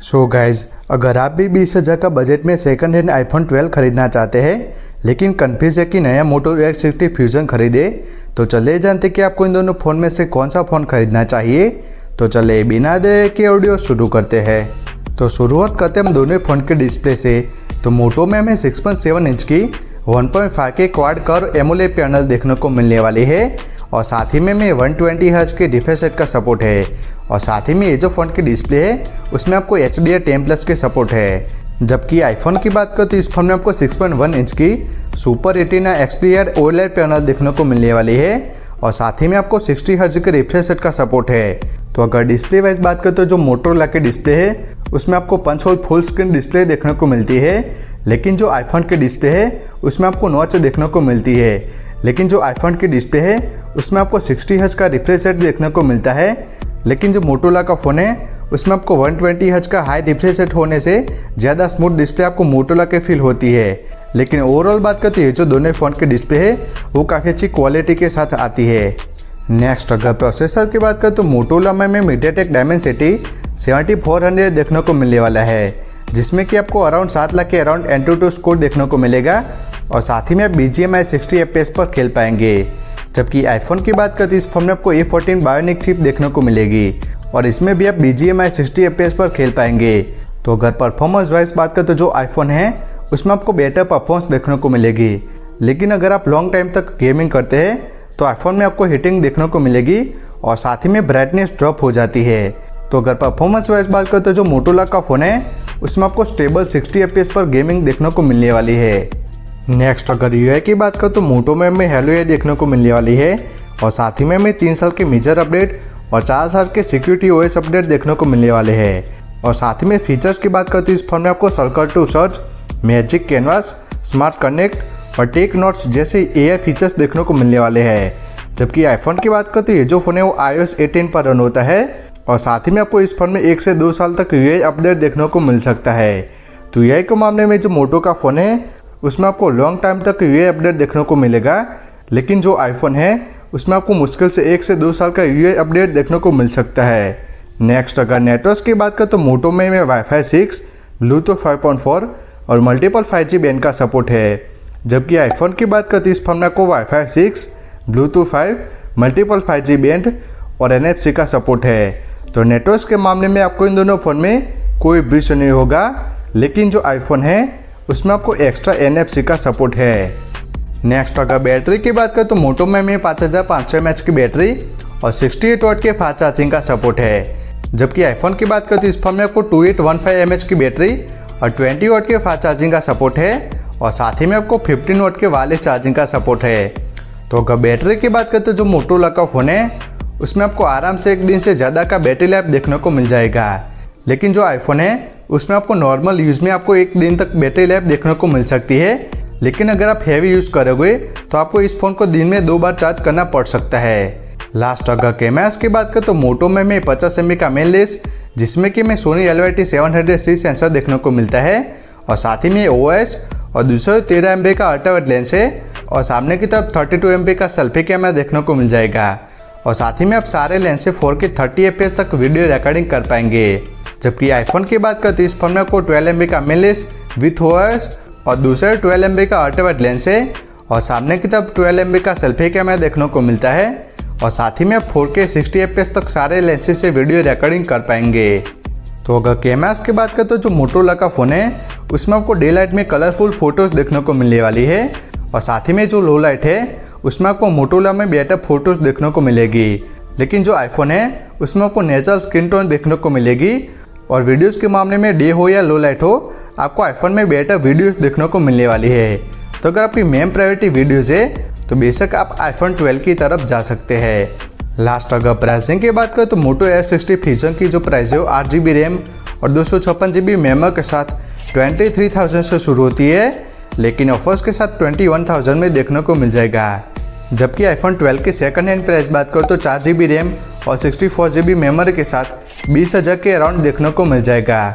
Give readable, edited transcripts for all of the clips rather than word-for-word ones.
So guys, अगर आप भी 20,000 का बजट में सेकंड हैंड आईफोन 12 खरीदना चाहते हैं लेकिन कंफ्यूज है कि नया मोटो X60 फ्यूजन खरीदे, तो चलिए जानते कि आपको इन दोनों फ़ोन में से कौन सा फ़ोन खरीदना चाहिए। तो चलिए बिना देर के ऑडियो शुरू करते हैं। तो शुरुआत करते हैं हम दोनों फ़ोन के डिस्प्ले से। तो मोटो में हमें 6.7 इंच की 1.5 के क्वाड कर्व एमोलेड पैनल देखने को मिलने वाली है और साथ ही में 120 हर्ट्ज के रिफ्रेश रेट का सपोर्ट है और साथ ही में ये जो फ़ोन की डिस्प्ले है उसमें आपको HDR10+ के सपोर्ट है। जबकि आईफोन की बात करें तो इस फोन में आपको 6.1 इंच की super retina XDR OLED panel देखने को मिलने वाली है और साथ ही में आपको 60 हर्ट्ज के रिफ्रेश रेट का सपोर्ट है। तो अगर डिस्प्ले वाइज बात करें तो जो मोटोरोला की डिस्प्ले है उसमें आपको 5 होल फुल स्क्रीन डिस्प्ले देखने को मिलती है, लेकिन जो आईफोन की डिस्प्ले है उसमें आपको नॉच देखने को मिलती है। लेकिन जो आईफोन की डिस्प्ले है उसमें आपको 60 हर्ट्ज का रिफ्रेश रेट देखने को मिलता है, लेकिन जो मोटोरोला का फ़ोन है उसमें आपको 120 हर्ट्ज का हाई रिफ्रेश रेट होने से ज़्यादा स्मूथ डिस्प्ले आपको मोटोरोला के फील होती है। लेकिन ओवरऑल बात करते हैं जो दोनों फ़ोन की डिस्प्ले है वो काफ़ी अच्छी क्वालिटी के साथ आती है। नेक्स्ट अगर प्रोसेसर की बात करें तो मोटोरोला में MediaTek Dimensity 7400 देखने को मिलने वाला है, जिसमें कि आपको अराउंड 7 लाख के अराउंड Antutu स्कोर देखने को मिलेगा और साथ ही में आप BGMI 60 FPS पर खेल पाएंगे। जबकि आईफोन की बात करते इस फोन में आपको A14 बायोनिक चिप देखने को मिलेगी और इसमें भी आप BGMI 60 FPS पर खेल पाएंगे। तो अगर परफॉर्मेंस वाइज बात करें तो जो आईफोन है उसमें आपको बेटर परफॉर्मेंस देखने को मिलेगी, लेकिन अगर आप लॉन्ग टाइम तक गेमिंग करते हैं तो आईफोन में आपको हीटिंग देखने को मिलेगी और साथ ही में ब्राइटनेस ड्रॉप हो जाती है। तो अगर परफॉर्मेंस वाइज बात करें तो जो मोटोरोला का फ़ोन है उसमें आपको स्टेबल 60 FPS पर गेमिंग देखने को मिलने वाली है। नेक्स्ट अगर UI की बात करें तो मोटो में हमें हेलो AI देखने को मिलने वाली है और साथ ही में हमें 3 साल के मेजर अपडेट और 4 साल के सिक्योरिटी OS अपडेट देखने को मिलने वाले हैं। और साथ ही में फीचर्स की बात करते हैं इस फोन में आपको circle to search, magic canvas, smart connect और टेक नोट्स जैसे AI फीचर्स देखने को मिलने वाले हैं। जबकि आईफोन की बात करते हैं ये जो फ़ोन है वो iOS 18 पर रन होता है और साथ ही में आपको इस फोन में 1 से 2 साल तक UI अपडेट देखने को मिल सकता है। तो UI के मामले में जो मोटो का फ़ोन है उसमें आपको लॉन्ग टाइम तक UI अपडेट देखने को मिलेगा, लेकिन जो आईफोन है उसमें आपको मुश्किल से 1 से 2 साल का UI अपडेट देखने को मिल सकता है। नेक्स्ट अगर नेटवर्क की बात करें तो मोटो में Wi-Fi 6, Bluetooth 5.4 और मल्टीपल 5G बैंड का सपोर्ट है। जबकि आईफोन की बात करते इस फोन में आपको Wi-Fi 6, Bluetooth 5, multiple 5G band और NFC का सपोर्ट है। तो नेटवर्क के मामले में आपको इन दोनों फ़ोन में कोई भी इशू नहीं होगा, लेकिन जो आईफोन है उसमें आपको एक्स्ट्रा NFC का सपोर्ट है। नेक्स्ट अगर बैटरी की बात करें तो मोटो में 5500 mAh की बैटरी और 68 वाट के फास्ट चार्जिंग का सपोर्ट है। जबकि आईफोन की बात करें तो इस फोन में आपको 2815 mAh की बैटरी और 20 वाट के फास्ट चार्जिंग का सपोर्ट है और साथ ही में आपको 15 वाट के वायरलेस चार्जिंग का सपोर्ट है। तो अगर बैटरी की बात करें तो जो मोटोरोला का फ़ोन है उसमें आपको आराम से 1 दिन से ज़्यादा का बैटरी लाइफ देखने को मिल जाएगा, लेकिन जो आईफोन है उसमें आपको नॉर्मल यूज़ में आपको 1 दिन तक बैटरी लाइफ देखने को मिल सकती है, लेकिन अगर आप हैवी यूज़ करोगे तो आपको इस फ़ोन को दिन में 2 बार चार्ज करना पड़ सकता है। लास्ट अगर कैमरास की बात करें तो मोटो में 50 MP का मेन लेंस, जिसमें कि सोनी LYT700C सेंसर देखने को मिलता है और साथ ही में OS और 213 MP का अल्ट्रावाइड लेंस है और सामने की तरफ 32 MP का सेल्फी कैमरा देखने को मिल जाएगा और साथ ही में आप सारे लेंस से 4K 30 FPS तक वीडियो रिकॉर्डिंग कर पाएंगे। जबकि आईफोन की बात करते इस फोन में आपको 12 MP का मेन लेंस विथ OS और दूसरे 12 MP का अल्ट्रावाइड लेंस है और सामने की तरफ 12 MP का सेल्फी कैमरा देखने को मिलता है और साथ ही में आप 4K 60 FPS तक सारे लेंसेज से वीडियो रिकॉर्डिंग कर पाएंगे। तो अगर कैमरास की बात करें तो जो मोटोरोला का फ़ोन है उसमें आपको डे लाइट में कलरफुल फोटोज़ देखने को मिलने वाली है और साथ ही में जो लो लाइट है उसमें आपको मोटोरोला में बेटर फोटोज़ देखने को मिलेगी, लेकिन जो आईफोन है उसमें आपको नेचुरल स्किन टोन देखने को मिलेगी। और वीडियोस के मामले में डे हो या लो लाइट हो आपको आईफोन में बेटर वीडियोस देखने को मिलने वाली है। तो अगर आपकी मेन प्रायोरिटी वीडियोस है तो बेशक आप आईफोन 12 की तरफ जा सकते हैं। लास्ट अगर प्राइसिंग की बात करें तो मोटो X60 फ्यूजन की जो प्राइस है वो 8GB रैम और 256GB मेमोरी के साथ 23,000 से शुरू होती है, लेकिन ऑफर्स के साथ 21,000 में देखने को मिल जाएगा। जबकि आईफोन 12 की सेकंड हैंड प्राइस बात करो तो 4GB रैम और 64GB मेमोरी के साथ 20,000 के अराउंड देखने को मिल जाएगा।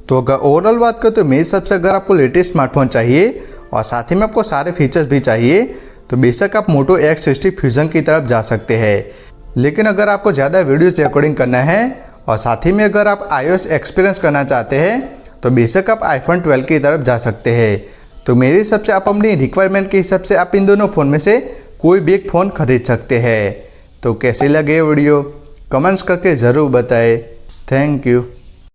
तो अगर ओवरऑल बात करें तो मेरे हिसाब से अगर आपको लेटेस्ट स्मार्टफोन चाहिए और साथ ही में आपको सारे फीचर्स भी चाहिए तो बेशक आप मोटो X60 फ्यूजन की तरफ जा सकते हैं, लेकिन अगर आपको ज़्यादा वीडियोस रिकॉर्डिंग करना है और साथ ही में अगर आप iOS एक्सपीरियंस करना चाहते हैं तो बेशक आप iPhone 12 की तरफ जा सकते हैं। तो मेरे हिसाब से आप अपनी रिक्वायरमेंट के हिसाब से आप इन दोनों फ़ोन में से कोई भी एक फ़ोन खरीद सकते हैं। तो कैसे लगे वीडियो कमेंट्स करके ज़रूर बताएं। Thank you.